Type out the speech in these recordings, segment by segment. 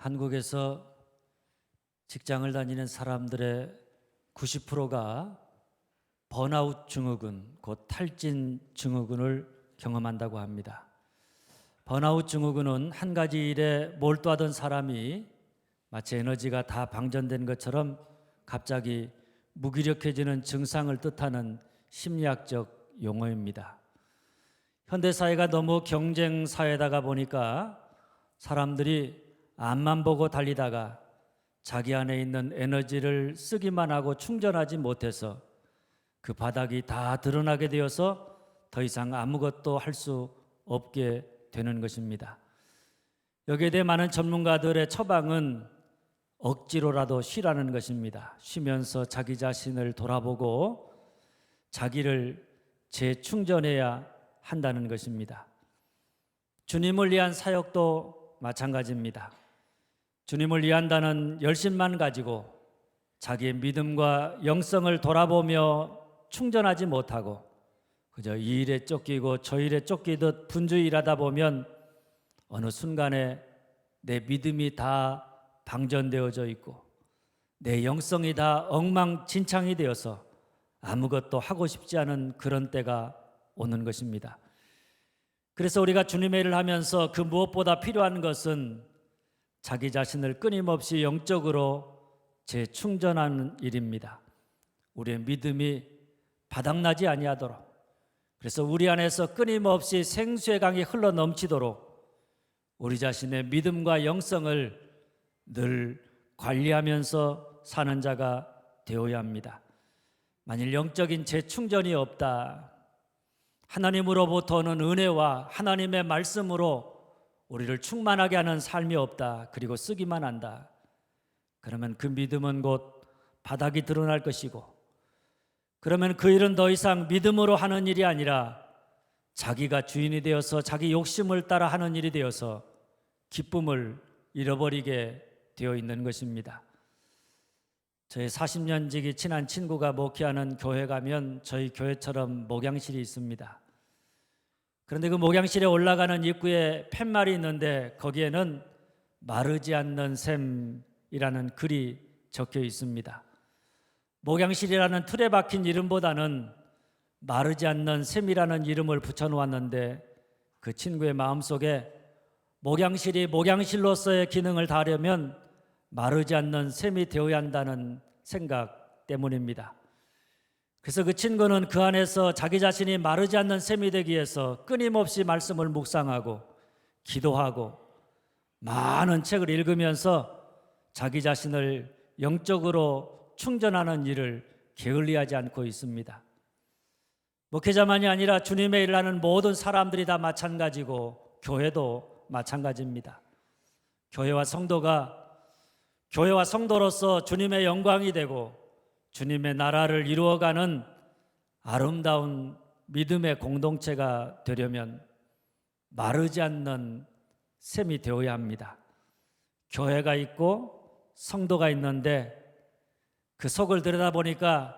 한국에서 직장을 다니는 사람들의 90%가 번아웃 증후군, 곧 탈진 증후군을 경험한다고 합니다. 번아웃 증후군은 한 가지 일에 몰두하던 사람이 마치 에너지가 다 방전된 것처럼 갑자기 무기력해지는 증상을 뜻하는 심리학적 용어입니다. 현대사회가 너무 경쟁사회다가 보니까 사람들이 앞만 보고 달리다가 자기 안에 있는 에너지를 쓰기만 하고 충전하지 못해서 그 바닥이 다 드러나게 되어서 더 이상 아무것도 할 수 없게 되는 것입니다. 여기에 대해 많은 전문가들의 처방은 억지로라도 쉬라는 것입니다. 쉬면서 자기 자신을 돌아보고 자기를 재충전해야 한다는 것입니다. 주님을 위한 사역도 마찬가지입니다. 주님을 위한다는 열심만 가지고 자기의 믿음과 영성을 돌아보며 충전하지 못하고 그저 이 일에 쫓기고 저 일에 쫓기듯 분주히 일하다 보면 어느 순간에 내 믿음이 다 방전되어져 있고 내 영성이 다 엉망진창이 되어서 아무것도 하고 싶지 않은 그런 때가 오는 것입니다. 그래서 우리가 주님의 일을 하면서 그 무엇보다 필요한 것은 자기 자신을 끊임없이 영적으로 재충전하는 일입니다. 우리의 믿음이 바닥나지 아니하도록, 그래서 우리 안에서 끊임없이 생수의 강이 흘러 넘치도록 우리 자신의 믿음과 영성을 늘 관리하면서 사는 자가 되어야 합니다. 만일 영적인 재충전이 없다, 하나님으로부터 오는 은혜와 하나님의 말씀으로 우리를 충만하게 하는 삶이 없다, 그리고 쓰기만 한다, 그러면 그 믿음은 곧 바닥이 드러날 것이고, 그러면 그 일은 더 이상 믿음으로 하는 일이 아니라 자기가 주인이 되어서 자기 욕심을 따라 하는 일이 되어서 기쁨을 잃어버리게 되어 있는 것입니다. 저희 40년 지기 친한 친구가 목회하는 교회 가면 저희 교회처럼 목양실이 있습니다. 그런데 그 목양실에 올라가는 입구에 팻말이 있는데 거기에는 마르지 않는 샘이라는 글이 적혀 있습니다. 목양실이라는 틀에 박힌 이름보다는 마르지 않는 샘이라는 이름을 붙여놓았는데 그 친구의 마음속에 목양실이 목양실로서의 기능을 다하려면 마르지 않는 샘이 되어야 한다는 생각 때문입니다. 그래서 그 친구는 그 안에서 자기 자신이 마르지 않는 샘이 되기 위해서 끊임없이 말씀을 묵상하고 기도하고 많은 책을 읽으면서 자기 자신을 영적으로 충전하는 일을 게을리하지 않고 있습니다. 목회자만이 아니라 주님의 일을 하는 모든 사람들이 다 마찬가지고 교회도 마찬가지입니다. 교회와 성도로서 주님의 영광이 되고 주님의 나라를 이루어가는 아름다운 믿음의 공동체가 되려면 마르지 않는 샘이 되어야 합니다. 교회가 있고 성도가 있는데 그 속을 들여다보니까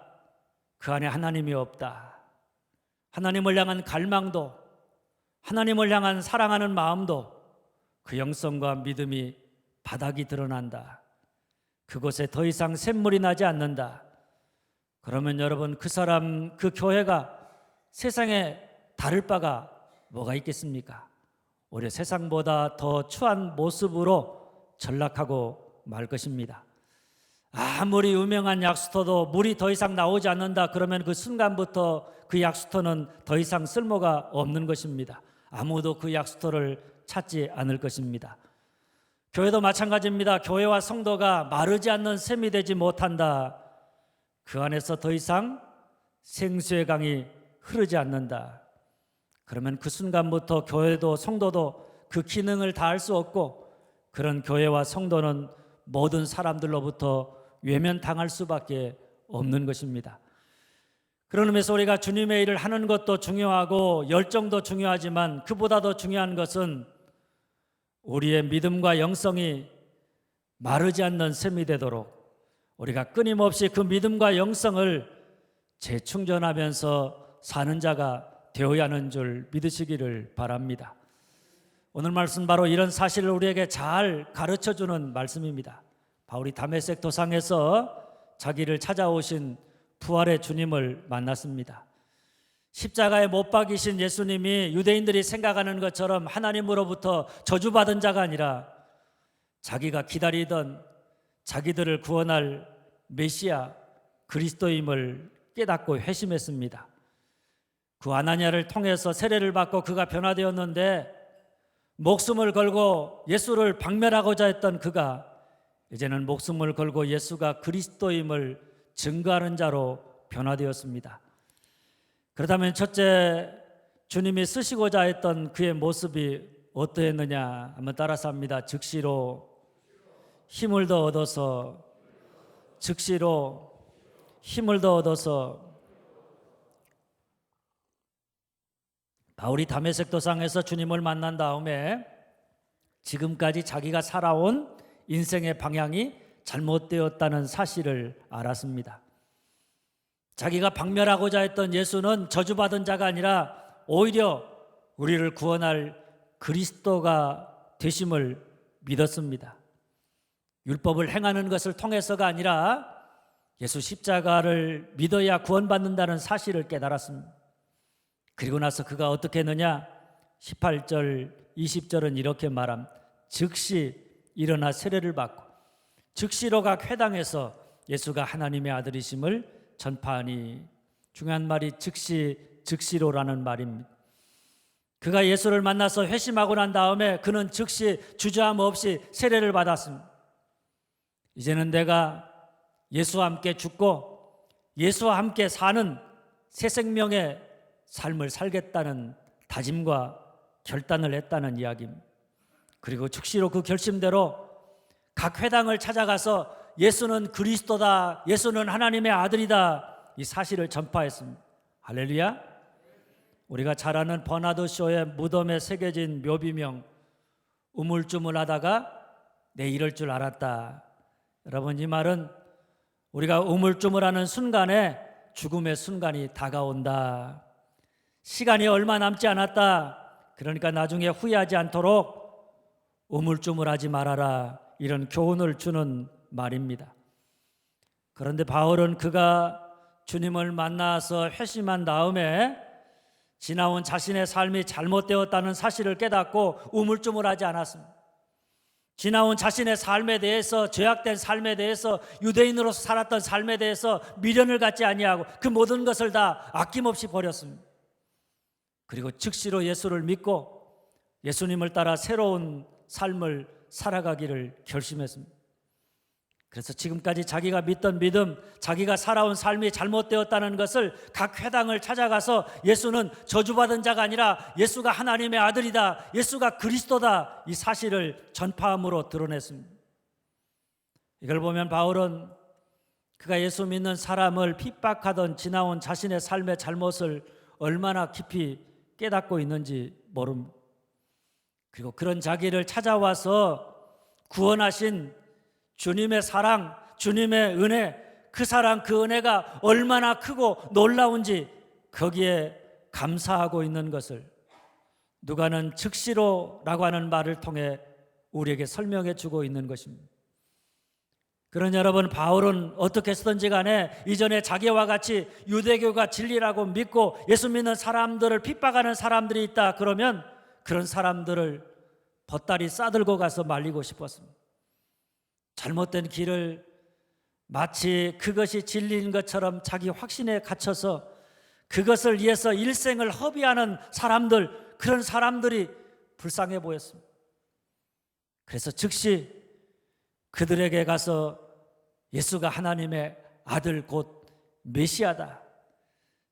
그 안에 하나님이 없다. 하나님을 향한 갈망도, 하나님을 향한 사랑하는 마음도, 그 영성과 믿음이 바닥이 드러난다. 그곳에 더 이상 샘물이 나지 않는다. 그러면 여러분, 그 사람, 그 교회가 세상에 다를 바가 뭐가 있겠습니까? 오히려 세상보다 더 추한 모습으로 전락하고 말 것입니다. 아무리 유명한 약수터도 물이 더 이상 나오지 않는다 그러면 그 순간부터 그 약수터는 더 이상 쓸모가 없는 것입니다. 아무도 그 약수터를 찾지 않을 것입니다. 교회도 마찬가지입니다. 교회와 성도가 마르지 않는 샘이 되지 못한다. 그 안에서 더 이상 생수의 강이 흐르지 않는다. 그러면 그 순간부터 교회도 성도도 그 기능을 다할 수 없고 그런 교회와 성도는 모든 사람들로부터 외면당할 수밖에 없는 것입니다. 그런 의미에서 우리가 주님의 일을 하는 것도 중요하고 열정도 중요하지만 그보다 더 중요한 것은 우리의 믿음과 영성이 마르지 않는 샘이 되도록 우리가 끊임없이 그 믿음과 영성을 재충전하면서 사는 자가 되어야 하는 줄 믿으시기를 바랍니다. 오늘 말씀 바로 이런 사실을 우리에게 잘 가르쳐주는 말씀입니다. 바울이 다메섹 도상에서 자기를 찾아오신 부활의 주님을 만났습니다. 십자가에 못 박이신 예수님이 유대인들이 생각하는 것처럼 하나님으로부터 저주받은 자가 아니라 자기가 기다리던 자기들을 구원할 메시아 그리스도임을 깨닫고 회심했습니다. 그 아나니아를 통해서 세례를 받고 그가 변화되었는데 목숨을 걸고 예수를 박멸하고자 했던 그가 이제는 목숨을 걸고 예수가 그리스도임을 증거하는 자로 변화되었습니다. 그렇다면 첫째, 주님이 쓰시고자 했던 그의 모습이 어떠했느냐 한번 따라서 합니다. 즉시로 힘을 더 얻어서, 즉시로 힘을 더 얻어서. 바울이 다메섹 도상에서 주님을 만난 다음에 지금까지 자기가 살아온 인생의 방향이 잘못되었다는 사실을 알았습니다. 자기가 박멸하고자 했던 예수는 저주받은 자가 아니라 오히려 우리를 구원할 그리스도가 되심을 믿었습니다. 율법을 행하는 것을 통해서가 아니라 예수 십자가를 믿어야 구원받는다는 사실을 깨달았습니다. 그리고 나서 그가 어떻게 했느냐? 18절, 20절은 이렇게 말합니다. 즉시 일어나 세례를 받고 즉시로 각 회당에서 예수가 하나님의 아들이심을 전파하니. 중요한 말이 즉시로라는 말입니다. 그가 예수를 만나서 회심하고 난 다음에 그는 즉시 주저함 없이 세례를 받았습니다. 이제는 내가 예수와 함께 죽고 예수와 함께 사는 새 생명의 삶을 살겠다는 다짐과 결단을 했다는 이야기입니다. 그리고 즉시로 그 결심대로 각 회당을 찾아가서 예수는 그리스도다, 예수는 하나님의 아들이다, 이 사실을 전파했습니다. 할렐루야. 우리가 잘 아는 버나드 쇼의 무덤에 새겨진 묘비명, 우물쭈물하다가 내 이럴 줄 알았다. 여러분, 이 말은 우리가 우물쭈물하는 순간에 죽음의 순간이 다가온다, 시간이 얼마 남지 않았다, 그러니까 나중에 후회하지 않도록 우물쭈물하지 말아라, 이런 교훈을 주는 말입니다. 그런데 바울은 그가 주님을 만나서 회심한 다음에 지나온 자신의 삶이 잘못되었다는 사실을 깨닫고 우물쭈물하지 않았습니다. 지나온 자신의 삶에 대해서, 죄악된 삶에 대해서, 유대인으로서 살았던 삶에 대해서 미련을 갖지 아니하고 그 모든 것을 다 아낌없이 버렸습니다. 그리고 즉시로 예수를 믿고 예수님을 따라 새로운 삶을 살아가기를 결심했습니다. 그래서 지금까지 자기가 믿던 믿음, 자기가 살아온 삶이 잘못되었다는 것을 각 회당을 찾아가서 예수는 저주받은 자가 아니라 예수가 하나님의 아들이다, 예수가 그리스도다, 이 사실을 전파함으로 드러냈습니다. 이걸 보면 바울은 그가 예수 믿는 사람을 핍박하던 지나온 자신의 삶의 잘못을 얼마나 깊이 깨닫고 있는지 모릅니다. 그리고 그런 자기를 찾아와서 구원하신 주님의 사랑, 주님의 은혜, 그 사랑, 그 은혜가 얼마나 크고 놀라운지 거기에 감사하고 있는 것을 누가는 즉시로라고 하는 말을 통해 우리에게 설명해 주고 있는 것입니다. 그런 여러분, 바울은 어떻게 쓰든지 간에 이전에 자기와 같이 유대교가 진리라고 믿고 예수 믿는 사람들을 핍박하는 사람들이 있다 그러면 그런 사람들을 벗다리 싸들고 가서 말리고 싶었습니다. 잘못된 길을 마치 그것이 진리인 것처럼 자기 확신에 갇혀서 그것을 위해서 일생을 허비하는 사람들, 그런 사람들이 불쌍해 보였습니다. 그래서 즉시 그들에게 가서 예수가 하나님의 아들 곧 메시아다,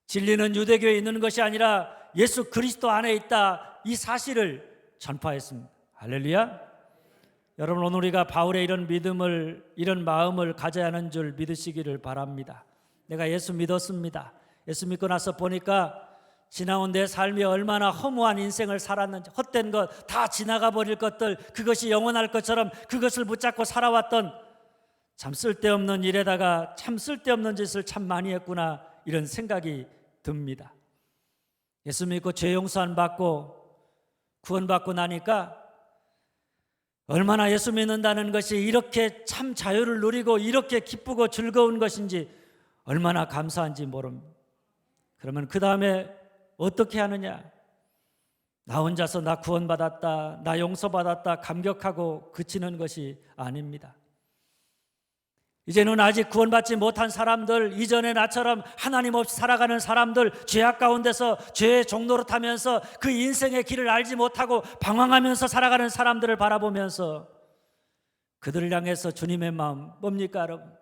진리는 유대교에 있는 것이 아니라 예수 그리스도 안에 있다, 이 사실을 전파했습니다. 할렐루야. 여러분, 오늘 우리가 바울의 이런 믿음을, 이런 마음을 가져야 하는 줄 믿으시기를 바랍니다. 내가 예수 믿었습니다. 예수 믿고 나서 보니까 지나온 내 삶이 얼마나 허무한 인생을 살았는지, 헛된 것, 다 지나가 버릴 것들, 그것이 영원할 것처럼 그것을 붙잡고 살아왔던 참 쓸데없는 일에다가 참 쓸데없는 짓을 참 많이 했구나, 이런 생각이 듭니다. 예수 믿고 죄 용서 안 받고 구원받고 나니까 얼마나 예수 믿는다는 것이 이렇게 참 자유를 누리고 이렇게 기쁘고 즐거운 것인지 얼마나 감사한지 모릅니다. 그러면 그 다음에 어떻게 하느냐? 나 혼자서 나 구원받았다, 나 용서받았다 감격하고 그치는 것이 아닙니다. 이제는 아직 구원받지 못한 사람들, 이전에 나처럼 하나님 없이 살아가는 사람들, 죄악 가운데서 죄의 종로로 타면서 그 인생의 길을 알지 못하고 방황하면서 살아가는 사람들을 바라보면서 그들을 향해서 주님의 마음 뭡니까 여러분?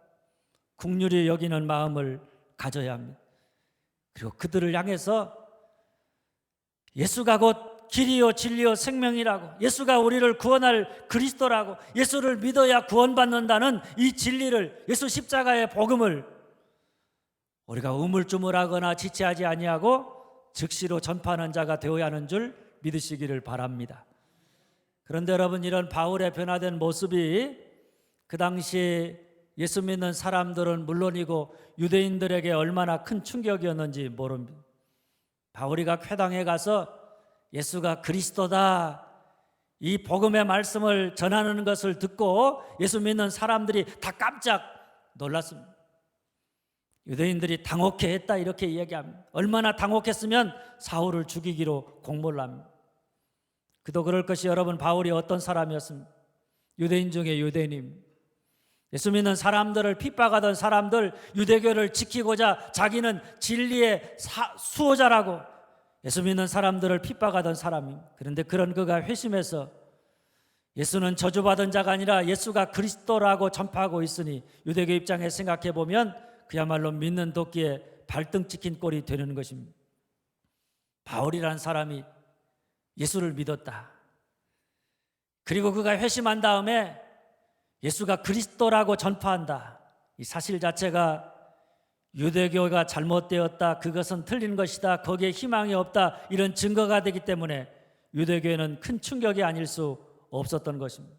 긍휼히 여기는 마음을 가져야 합니다. 그리고 그들을 향해서 예수가 곧 길이요 진리요 생명이라고, 예수가 우리를 구원할 그리스도라고, 예수를 믿어야 구원받는다는 이 진리를, 예수 십자가의 복음을 우리가 우물쭈물하거나 지체하지 아니하고 즉시로 전파하는 자가 되어야 하는 줄 믿으시기를 바랍니다. 그런데 여러분, 이런 바울의 변화된 모습이 그 당시 예수 믿는 사람들은 물론이고 유대인들에게 얼마나 큰 충격이었는지 모릅니다. 바울이가 회당에 가서 예수가 그리스도다, 이 복음의 말씀을 전하는 것을 듣고 예수 믿는 사람들이 다 깜짝 놀랐습니다. 유대인들이 당혹해 했다 이렇게 이야기합니다. 얼마나 당혹했으면 사울을 죽이기로 공모를 합니다. 그도 그럴 것이 여러분, 바울이 어떤 사람이었습니까? 유대인 중에 유대인입니다. 예수 믿는 사람들을 핍박하던 사람들, 유대교를 지키고자 자기는 진리의 수호자라고 예수 믿는 사람들을 핍박하던 사람입니다. 그런데 그런 그가 회심해서 예수는 저주받은 자가 아니라 예수가 그리스도라고 전파하고 있으니 유대교 입장에 생각해 보면 그야말로 믿는 도끼에 발등 찍힌 꼴이 되는 것입니다. 바울이라는 사람이 예수를 믿었다. 그리고 그가 회심한 다음에 예수가 그리스도라고 전파한다. 이 사실 자체가 유대교가 잘못되었다, 그것은 틀린 것이다, 거기에 희망이 없다, 이런 증거가 되기 때문에 유대교에는 큰 충격이 아닐 수 없었던 것입니다.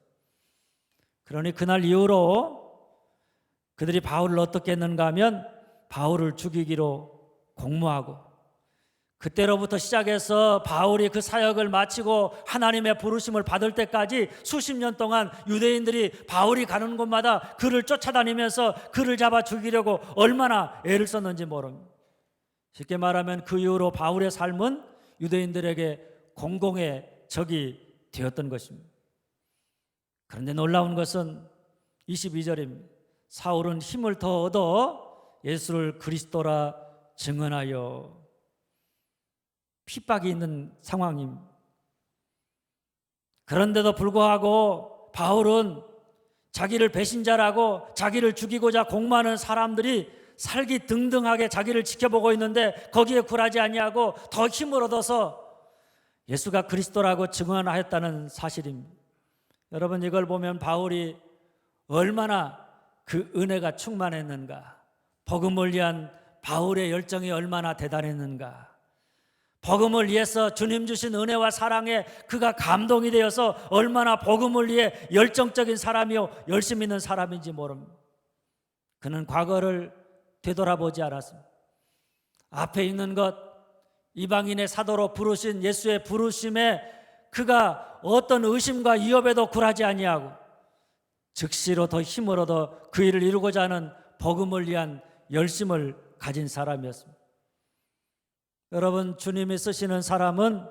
그러니 그날 이후로 그들이 바울을 어떻게 했는가 하면 바울을 죽이기로 공모하고, 그때로부터 시작해서 바울이 그 사역을 마치고 하나님의 부르심을 받을 때까지 수십 년 동안 유대인들이 바울이 가는 곳마다 그를 쫓아다니면서 그를 잡아 죽이려고 얼마나 애를 썼는지 모릅니다. 쉽게 말하면 그 이후로 바울의 삶은 유대인들에게 공공의 적이 되었던 것입니다. 그런데 놀라운 것은 22절입니다. 사울은 힘을 더 얻어 예수를 그리스도라 증언하여, 핍박이 있는 상황입니다. 그런데도 불구하고 바울은 자기를 배신자라고, 자기를 죽이고자 공모하는 사람들이 살기 등등하게 자기를 지켜보고 있는데 거기에 굴하지 아니하고 더 힘을 얻어서 예수가 그리스도라고 증언하였다는 사실입니다. 여러분, 이걸 보면 바울이 얼마나 그 은혜가 충만했는가, 복음을 위한 바울의 열정이 얼마나 대단했는가, 복음을 위해서 주님 주신 은혜와 사랑에 그가 감동이 되어서 얼마나 복음을 위해 열정적인 사람이요 열심 있는 사람인지 모릅니다. 그는 과거를 되돌아보지 않았습니다. 앞에 있는 것, 이방인의 사도로 부르신 예수의 부르심에 그가 어떤 의심과 위협에도 굴하지 아니하고 즉시로 더 힘을 얻어 그 일을 이루고자 하는 복음을 위한 열심을 가진 사람이었습니다. 여러분, 주님이 쓰시는 사람은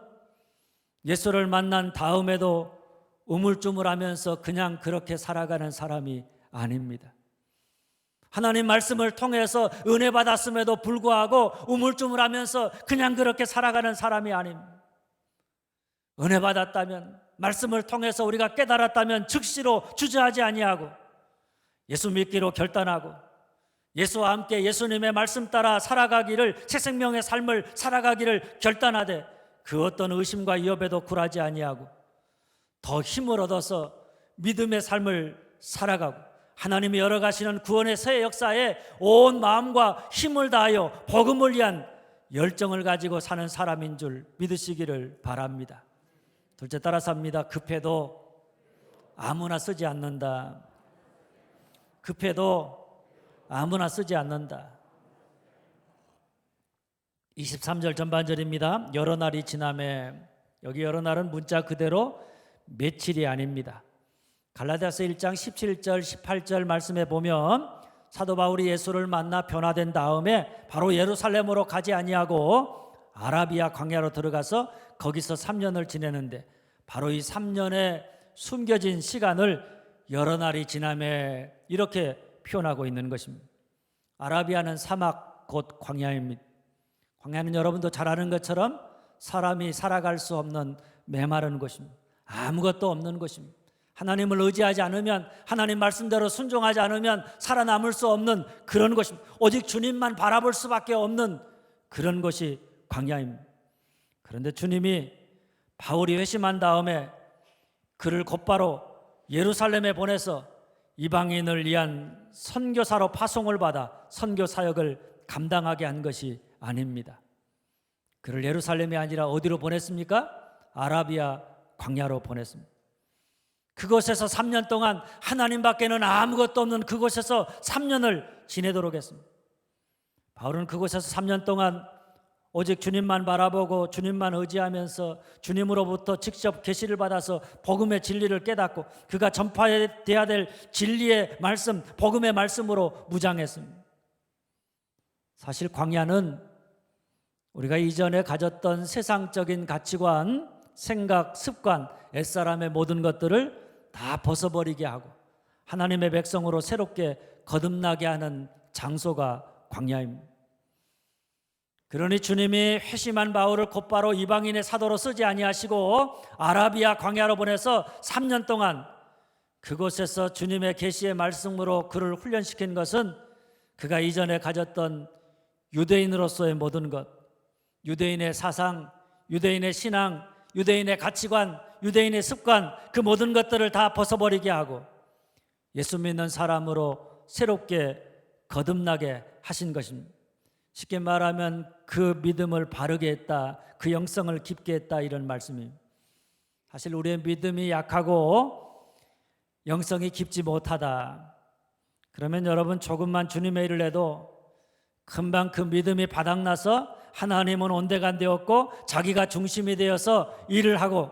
예수를 만난 다음에도 우물쭈물하면서 그냥 그렇게 살아가는 사람이 아닙니다. 하나님 말씀을 통해서 은혜 받았음에도 불구하고 우물쭈물하면서 그냥 그렇게 살아가는 사람이 아닙니다. 은혜 받았다면, 말씀을 통해서 우리가 깨달았다면 즉시로 주저하지 아니하고 예수 믿기로 결단하고 예수와 함께 예수님의 말씀 따라 살아가기를, 새 생명의 삶을 살아가기를 결단하되 그 어떤 의심과 위협에도 굴하지 아니하고 더 힘을 얻어서 믿음의 삶을 살아가고 하나님이 열어가시는 구원의 새 역사에 온 마음과 힘을 다하여 복음을 위한 열정을 가지고 사는 사람인 줄 믿으시기를 바랍니다. 둘째, 따라서 합니다. 급해도 아무나 쓰지 않는다. 급해도 아무나 쓰지 않는다. 23절 전반절입니다. 여러 날이 지나매 여기 여러 날은 문자 그대로 며칠이 아닙니다. 갈라디아서 1장 17절 18절 말씀에 보면 사도 바울이 예수를 만나 변화된 다음에 바로 예루살렘으로 가지 아니하고 아라비아 광야로 들어가서 거기서 3년을 지내는데 바로 이 3년의 숨겨진 시간을 여러 날이 지남에 이렇게 표현하고 있는 것입니다. 아라비아는 사막 곧 광야입니다. 광야는 여러분도 잘 아는 것처럼 사람이 살아갈 수 없는 메마른 곳입니다. 아무것도 없는 곳입니다. 하나님을 의지하지 않으면, 하나님 말씀대로 순종하지 않으면 살아남을 수 없는 그런 곳입니다. 오직 주님만 바라볼 수밖에 없는 그런 곳이 광야입니다. 그런데 주님이 바울이 회심한 다음에 그를 곧바로 예루살렘에 보내서 이방인을 위한 선교사로 파송을 받아 선교 사역을 감당하게 한 것이 아닙니다. 그를 예루살렘이 아니라 어디로 보냈습니까? 아라비아 광야로 보냈습니다. 그곳에서 3년 동안 하나님밖에는 아무것도 없는 그곳에서 3년을 지내도록 했습니다. 바울은 그곳에서 3년 동안 오직 주님만 바라보고 주님만 의지하면서 주님으로부터 직접 계시를 받아서 복음의 진리를 깨닫고 그가 전파해야 될 진리의 말씀, 복음의 말씀으로 무장했습니다. 사실 광야는 우리가 이전에 가졌던 세상적인 가치관, 생각, 습관, 옛사람의 모든 것들을 다 벗어버리게 하고 하나님의 백성으로 새롭게 거듭나게 하는 장소가 광야입니다. 그러니 주님이 회심한 바울을 곧바로 이방인의 사도로 쓰지 아니하시고 아라비아 광야로 보내서 3년 동안 그곳에서 주님의 계시의 말씀으로 그를 훈련시킨 것은 그가 이전에 가졌던 유대인으로서의 모든 것, 유대인의 사상, 유대인의 신앙, 유대인의 가치관, 유대인의 습관, 그 모든 것들을 다 벗어버리게 하고 예수 믿는 사람으로 새롭게 거듭나게 하신 것입니다. 쉽게 말하면 그 믿음을 바르게 했다, 그 영성을 깊게 했다, 이런 말씀입니다. 사실 우리의 믿음이 약하고 영성이 깊지 못하다, 그러면 여러분 조금만 주님의 일을 해도 금방 그 믿음이 바닥나서 하나님은 온데간데 없고 자기가 중심이 되어서 일을 하고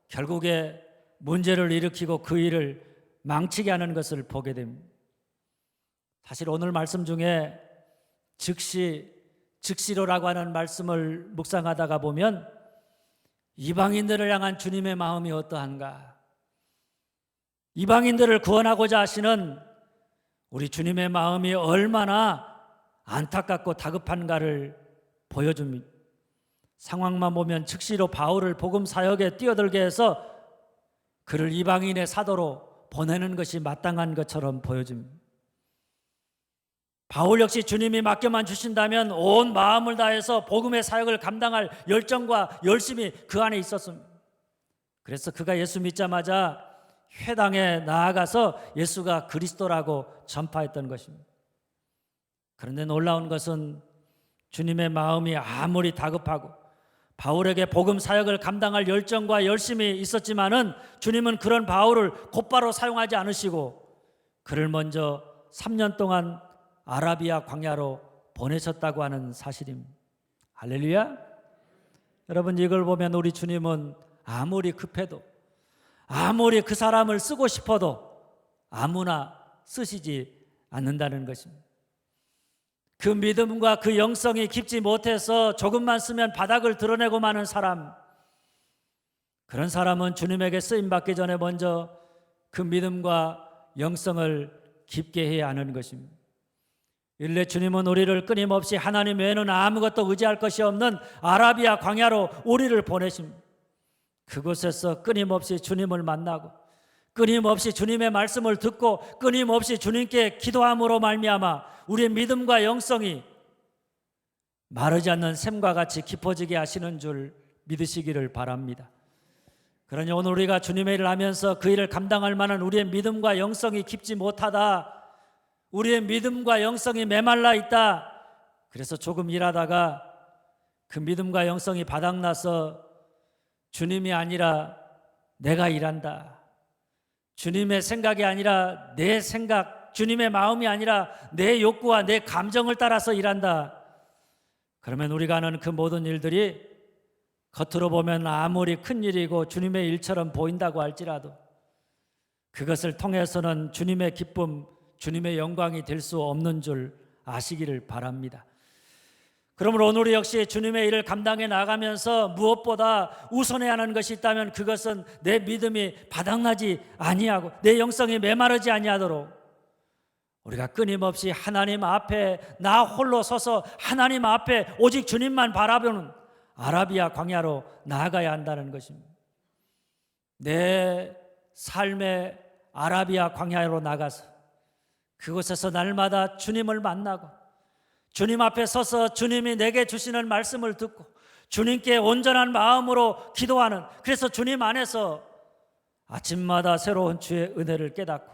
결국에 문제를 일으키고 그 일을 망치게 하는 것을 보게 됩니다. 사실 오늘 말씀 중에 즉시로라고 하는 말씀을 묵상하다가 보면 이방인들을 향한 주님의 마음이 어떠한가, 이방인들을 구원하고자 하시는 우리 주님의 마음이 얼마나 안타깝고 다급한가를 보여줍니다. 상황만 보면 즉시로 바울을 복음 사역에 뛰어들게 해서 그를 이방인의 사도로 보내는 것이 마땅한 것처럼 보여집니다. 바울 역시 주님이 맡겨만 주신다면 온 마음을 다해서 복음의 사역을 감당할 열정과 열심이 그 안에 있었습니다. 그래서 그가 예수 믿자마자 회당에 나아가서 예수가 그리스도라고 전파했던 것입니다. 그런데 놀라운 것은 주님의 마음이 아무리 다급하고 바울에게 복음 사역을 감당할 열정과 열심이 있었지만은 주님은 그런 바울을 곧바로 사용하지 않으시고 그를 먼저 3년 동안 아라비아 광야로 보내셨다고 하는 사실입니다. 할렐루야. 여러분, 이걸 보면 우리 주님은 아무리 급해도 아무리 그 사람을 쓰고 싶어도 아무나 쓰시지 않는다는 것입니다. 그 믿음과 그 영성이 깊지 못해서 조금만 쓰면 바닥을 드러내고 마는 사람, 그런 사람은 주님에게 쓰임받기 전에 먼저 그 믿음과 영성을 깊게 해야 하는 것입니다. 일례 주님은 우리를 끊임없이 하나님 외에는 아무것도 의지할 것이 없는 아라비아 광야로 우리를 보내십니다. 그곳에서 끊임없이 주님을 만나고 끊임없이 주님의 말씀을 듣고 끊임없이 주님께 기도함으로 말미암아 우리의 믿음과 영성이 마르지 않는 샘과 같이 깊어지게 하시는 줄 믿으시기를 바랍니다. 그러니 오늘 우리가 주님의 일을 하면서 그 일을 감당할 만한 우리의 믿음과 영성이 깊지 못하다, 우리의 믿음과 영성이 메말라 있다, 그래서 조금 일하다가 그 믿음과 영성이 바닥나서 주님이 아니라 내가 일한다, 주님의 생각이 아니라 내 생각, 주님의 마음이 아니라 내 욕구와 내 감정을 따라서 일한다, 그러면 우리가 하는 그 모든 일들이 겉으로 보면 아무리 큰 일이고 주님의 일처럼 보인다고 할지라도 그것을 통해서는 주님의 기쁨, 주님의 영광이 될 수 없는 줄 아시기를 바랍니다. 그러므로 오늘 역시 주님의 일을 감당해 나가면서 무엇보다 우선해야 하는 것이 있다면 그것은 내 믿음이 바닥나지 아니하고 내 영성이 메마르지 아니하도록 우리가 끊임없이 하나님 앞에 나 홀로 서서 하나님 앞에 오직 주님만 바라보는 아라비아 광야로 나아가야 한다는 것입니다. 내 삶의 아라비아 광야로 나가서 그곳에서 날마다 주님을 만나고 주님 앞에 서서 주님이 내게 주시는 말씀을 듣고 주님께 온전한 마음으로 기도하는, 그래서 주님 안에서 아침마다 새로운 주의 은혜를 깨닫고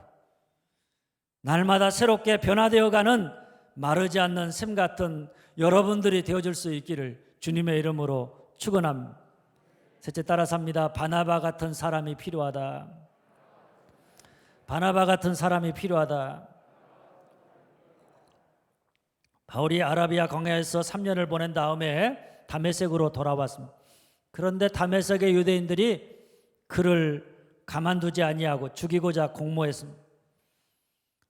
날마다 새롭게 변화되어가는 마르지 않는 샘 같은 여러분들이 되어줄 수 있기를 주님의 이름으로 축원합니다. 셋째, 따라서 합니다. 바나바 같은 사람이 필요하다. 바나바 같은 사람이 필요하다. 바울이 아라비아 광야에서 3년을 보낸 다음에 다메섹으로 돌아왔습니다. 그런데 다메섹의 유대인들이 그를 가만두지 아니하고 죽이고자 공모했습니다.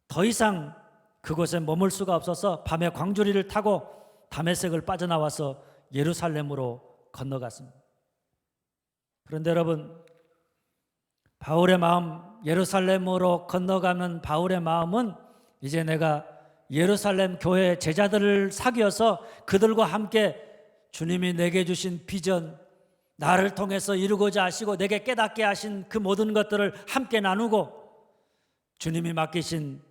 더 이상 그곳에 머물 수가 없어서 밤에 광주리를 타고 다메섹을 빠져나와서 예루살렘으로 건너갔습니다. 그런데 여러분, 바울의 마음, 예루살렘으로 건너가는 바울의 마음은 이제 내가 예루살렘 교회 제자들을 사귀어서 그들과 함께 주님이 내게 주신 비전, 나를 통해서 이루고자 하시고 내게 깨닫게 하신 그 모든 것들을 함께 나누고 주님이 맡기신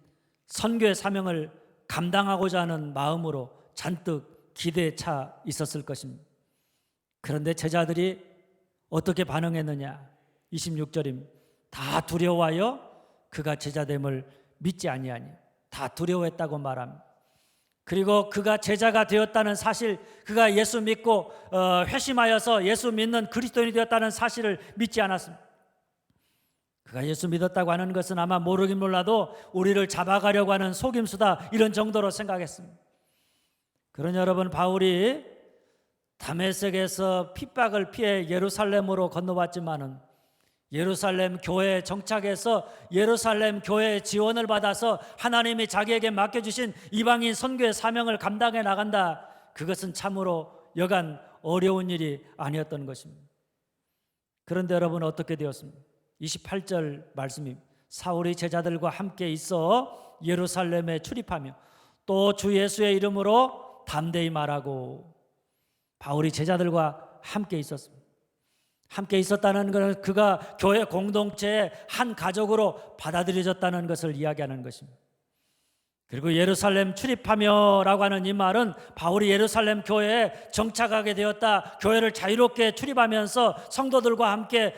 선교의 사명을 감당하고자 하는 마음으로 잔뜩 기대에 차 있었을 것입니다. 그런데 제자들이 어떻게 반응했느냐? 26절입니다. 다 두려워하여 그가 제자됨을 믿지 아니하니. 다 두려워했다고 말합니다. 그리고 그가 제자가 되었다는 사실, 그가 예수 믿고 회심하여서 예수 믿는 그리스도인이 되었다는 사실을 믿지 않았습니다. 그가 예수 믿었다고 하는 것은 아마 모르긴 몰라도 우리를 잡아가려고 하는 속임수다, 이런 정도로 생각했습니다. 그러나 여러분, 바울이 다메섹에서 핍박을 피해 예루살렘으로 건너왔지만은 예루살렘 교회에 정착해서 예루살렘 교회의 지원을 받아서 하나님이 자기에게 맡겨주신 이방인 선교의 사명을 감당해 나간다, 그것은 참으로 여간 어려운 일이 아니었던 것입니다. 그런데 여러분, 어떻게 되었습니까? 28절 말씀입니다. 사울이 제자들과 함께 있어 예루살렘에 출입하며 또 주 예수의 이름으로 담대히 말하고. 바울이 제자들과 함께 있었습니다. 함께 있었다는 것은 그가 교회 공동체의 한 가족으로 받아들여졌다는 것을 이야기하는 것입니다. 그리고 예루살렘 출입하며 라고 하는 이 말은 바울이 예루살렘 교회에 정착하게 되었다, 교회를 자유롭게 출입하면서 성도들과 함께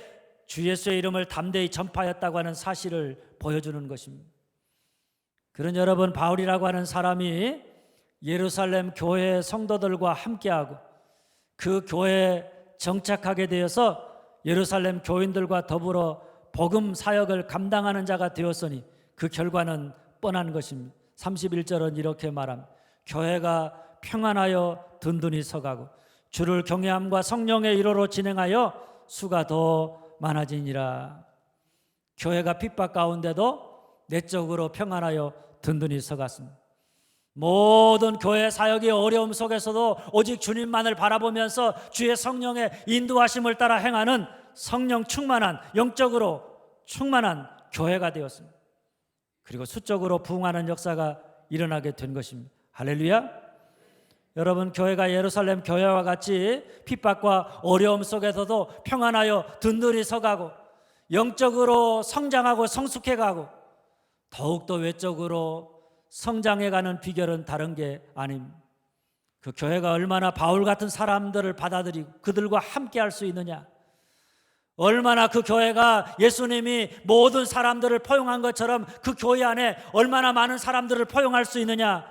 주 예수의 이름을 담대히 전파했다고 하는 사실을 보여주는 것입니다. 그런 여러분, 바울이라고 하는 사람이 예루살렘 교회 성도들과 함께하고 그 교회에 정착하게 되어서 예루살렘 교인들과 더불어 복음 사역을 감당하는 자가 되었으니 그 결과는 뻔한 것입니다. 31절은 이렇게 말합니다. 교회가 평안하여 든든히 서가고 주를 경외함과 성령의 일호로 진행하여 수가 더 많아지니라. 교회가 핍박 가운데도 내적으로 평안하여 든든히 서갔습니다. 모든 교회 사역의 어려움 속에서도 오직 주님만을 바라보면서 주의 성령의 인도하심을 따라 행하는 성령 충만한, 영적으로 충만한 교회가 되었습니다. 그리고 수적으로 부흥하는 역사가 일어나게 된 것입니다. 할렐루야. 여러분, 교회가 예루살렘 교회와 같이 핍박과 어려움 속에서도 평안하여 든든히 서가고 영적으로 성장하고 성숙해가고 더욱더 외적으로 성장해가는 비결은 다른 게 아닙니다. 그 교회가 얼마나 바울 같은 사람들을 받아들이고 그들과 함께 할 수 있느냐, 얼마나 그 교회가 예수님이 모든 사람들을 포용한 것처럼 그 교회 안에 얼마나 많은 사람들을 포용할 수 있느냐,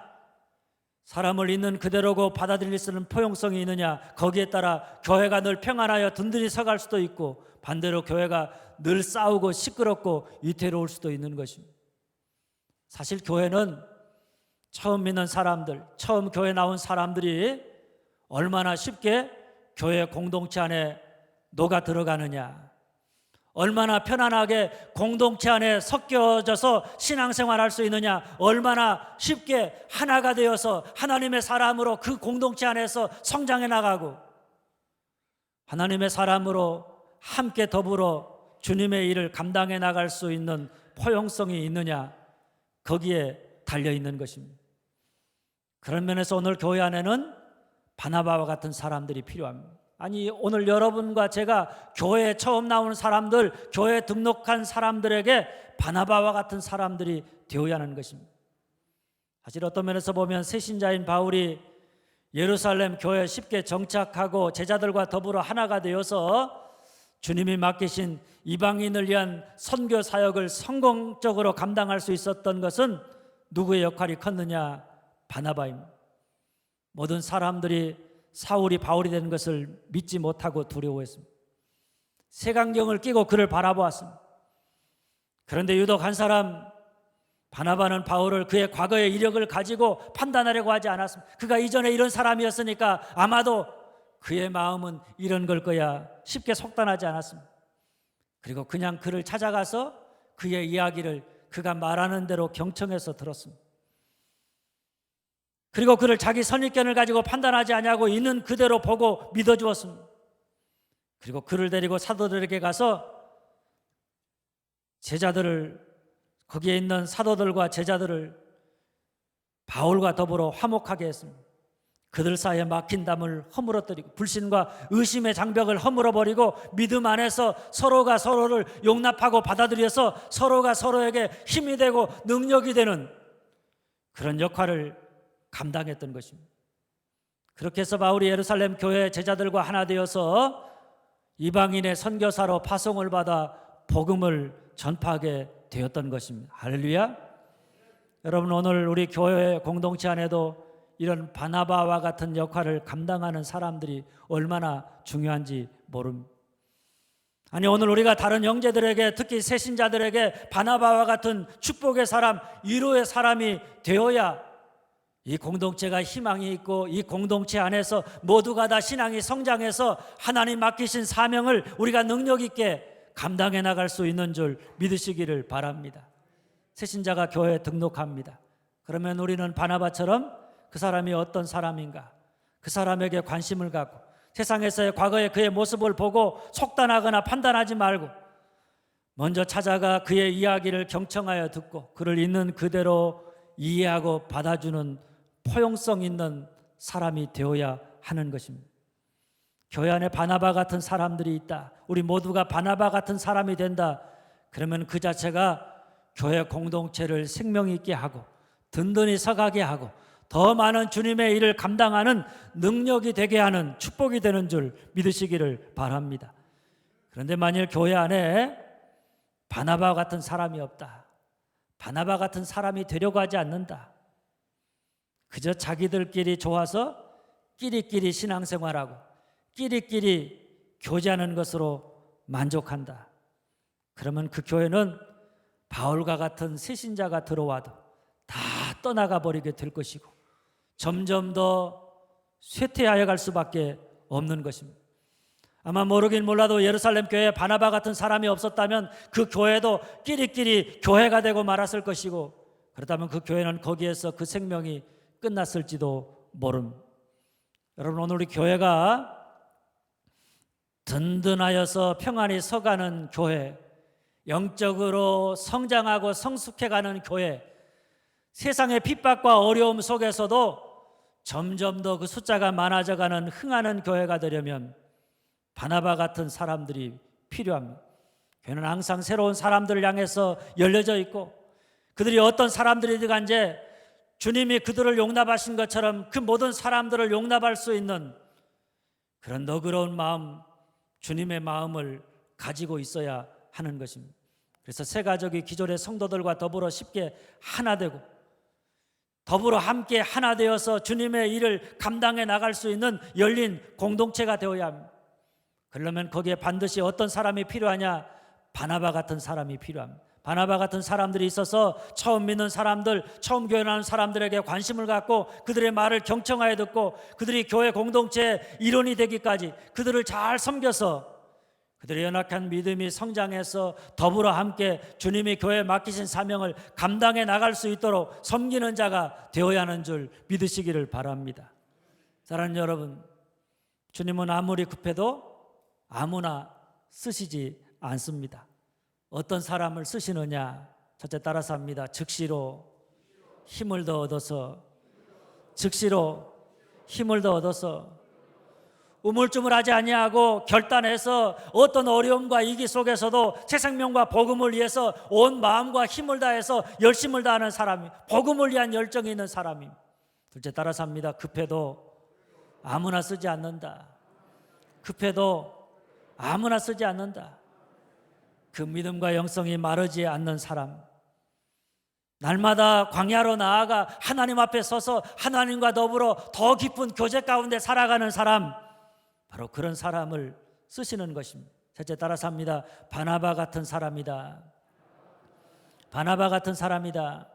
사람을 있는 그대로고 받아들일 수 있는 포용성이 있느냐, 거기에 따라 교회가 늘 평안하여 든든히 서갈 수도 있고 반대로 교회가 늘 싸우고 시끄럽고 위태로울 수도 있는 것입니다. 사실 교회는 처음 믿는 사람들, 처음 교회 나온 사람들이 얼마나 쉽게 교회 공동체 안에 녹아 들어가느냐, 얼마나 편안하게 공동체 안에 섞여져서 신앙생활할 수 있느냐, 얼마나 쉽게 하나가 되어서 하나님의 사람으로 그 공동체 안에서 성장해 나가고 하나님의 사람으로 함께 더불어 주님의 일을 감당해 나갈 수 있는 포용성이 있느냐, 거기에 달려 있는 것입니다. 그런 면에서 오늘 교회 안에는 바나바와 같은 사람들이 필요합니다. 아니, 오늘 여러분과 제가 교회에 처음 나오는 사람들, 교회에 등록한 사람들에게 바나바와 같은 사람들이 되어야 하는 것입니다. 사실 어떤 면에서 보면 새신자인 바울이 예루살렘 교회에 쉽게 정착하고 제자들과 더불어 하나가 되어서 주님이 맡기신 이방인을 위한 선교 사역을 성공적으로 감당할 수 있었던 것은 누구의 역할이 컸느냐? 바나바입니다. 모든 사람들이 사울이 바울이 되는 것을 믿지 못하고 두려워했습니다. 색안경을 끼고 그를 바라보았습니다. 그런데 유독 한 사람, 바나바는 바울을 그의 과거의 이력을 가지고 판단하려고 하지 않았습니다. 그가 이전에 이런 사람이었으니까 아마도 그의 마음은 이런 걸 거야, 쉽게 속단하지 않았습니다. 그리고 그냥 그를 찾아가서 그의 이야기를 그가 말하는 대로 경청해서 들었습니다. 그리고 그를 자기 선입견을 가지고 판단하지 아니하고 있는 그대로 보고 믿어주었습니다. 그리고 그를 데리고 사도들에게 가서 제자들을, 거기에 있는 사도들과 제자들을 바울과 더불어 화목하게 했습니다. 그들 사이에 막힌 담을 허물어뜨리고 불신과 의심의 장벽을 허물어버리고 믿음 안에서 서로가 서로를 용납하고 받아들여서 서로가 서로에게 힘이 되고 능력이 되는 그런 역할을 감당했던 것입니다. 그렇게 해서 바울이 예루살렘 교회 제자들과 하나 되어서 이방인의 선교사로 파송을 받아 복음을 전파하게 되었던 것입니다. 할렐루야. 여러분, 오늘 우리 교회 공동체 안에도 이런 바나바와 같은 역할을 감당하는 사람들이 얼마나 중요한지 모릅니다. 아니, 오늘 우리가 다른 형제들에게, 특히 새신자들에게 바나바와 같은 축복의 사람, 위로의 사람이 되어야 이 공동체가 희망이 있고 이 공동체 안에서 모두가 다 신앙이 성장해서 하나님 맡기신 사명을 우리가 능력 있게 감당해 나갈 수 있는 줄 믿으시기를 바랍니다. 새신자가 교회에 등록합니다. 그러면 우리는 바나바처럼 그 사람이 어떤 사람인가, 그 사람에게 관심을 갖고 세상에서의 과거의 그의 모습을 보고 속단하거나 판단하지 말고 먼저 찾아가 그의 이야기를 경청하여 듣고 그를 있는 그대로 이해하고 받아주는 포용성 있는 사람이 되어야 하는 것입니다. 교회 안에 바나바 같은 사람들이 있다, 우리 모두가 바나바 같은 사람이 된다, 그러면 그 자체가 교회 공동체를 생명 있게 하고 든든히 서가게 하고 더 많은 주님의 일을 감당하는 능력이 되게 하는 축복이 되는 줄 믿으시기를 바랍니다. 그런데 만일 교회 안에 바나바 같은 사람이 없다, 바나바 같은 사람이 되려고 하지 않는다, 그저 자기들끼리 좋아서 끼리끼리 신앙생활하고 끼리끼리 교제하는 것으로 만족한다, 그러면 그 교회는 바울과 같은 새신자가 들어와도 다 떠나가 버리게 될 것이고 점점 더 쇠퇴하여 갈 수밖에 없는 것입니다. 아마 모르긴 몰라도 예루살렘 교회에 바나바 같은 사람이 없었다면 그 교회도 끼리끼리 교회가 되고 말았을 것이고, 그렇다면 그 교회는 거기에서 그 생명이 끝났을지도 모릅니다. 여러분, 오늘 우리 교회가 든든하여서 평안히 서가는 교회, 영적으로 성장하고 성숙해가는 교회, 세상의 핍박과 어려움 속에서도 점점 더 그 숫자가 많아져가는 흥하는 교회가 되려면 바나바 같은 사람들이 필요합니다. 교회는 항상 새로운 사람들을 향해서 열려져 있고 그들이 어떤 사람들이든지 주님이 그들을 용납하신 것처럼 그 모든 사람들을 용납할 수 있는 그런 너그러운 마음, 주님의 마음을 가지고 있어야 하는 것입니다. 그래서 새 가족이 기존의 성도들과 더불어 쉽게 하나 되고 더불어 함께 하나 되어서 주님의 일을 감당해 나갈 수 있는 열린 공동체가 되어야 합니다. 그러려면 거기에 반드시 어떤 사람이 필요하냐? 바나바 같은 사람이 필요합니다. 바나바 같은 사람들이 있어서 처음 믿는 사람들, 처음 교회 나온 사람들에게 관심을 갖고 그들의 말을 경청하여 듣고 그들이 교회 공동체의 일원이 되기까지 그들을 잘 섬겨서 그들의 연약한 믿음이 성장해서 더불어 함께 주님이 교회에 맡기신 사명을 감당해 나갈 수 있도록 섬기는 자가 되어야 하는 줄 믿으시기를 바랍니다. 사랑하는 여러분, 주님은 아무리 급해도 아무나 쓰시지 않습니다. 어떤 사람을 쓰시느냐? 첫째 따라서 합니다. 즉시로 힘을 더 얻어서, 즉시로 힘을 더 얻어서 우물쭈물하지 아니하고 결단해서 어떤 어려움과 위기 속에서도 새 생명과 복음을 위해서 온 마음과 힘을 다해서 열심을 다하는 사람이, 복음을 위한 열정이 있는 사람이. 둘째 따라서 합니다. 급해도 아무나 쓰지 않는다. 급해도 아무나 쓰지 않는다. 그 믿음과 영성이 마르지 않는 사람, 날마다 광야로 나아가 하나님 앞에 서서 하나님과 더불어 더 깊은 교제 가운데 살아가는 사람, 바로 그런 사람을 쓰시는 것입니다. 셋째 따라서 합니다. 바나바 같은 사람이다. 바나바 같은 사람이다.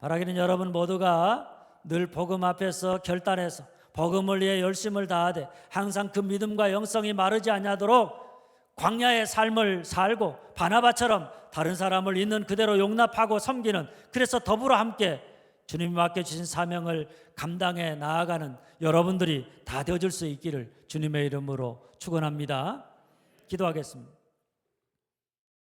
바라기는 여러분 모두가 늘 복음 앞에서 결단해서 복음을 위해 열심을 다하되 항상 그 믿음과 영성이 마르지 않도록 광야의 삶을 살고 바나바처럼 다른 사람을 있는 그대로 용납하고 섬기는, 그래서 더불어 함께 주님이 맡겨주신 사명을 감당해 나아가는 여러분들이 다 되어줄 수 있기를 주님의 이름으로 축원합니다. 기도하겠습니다.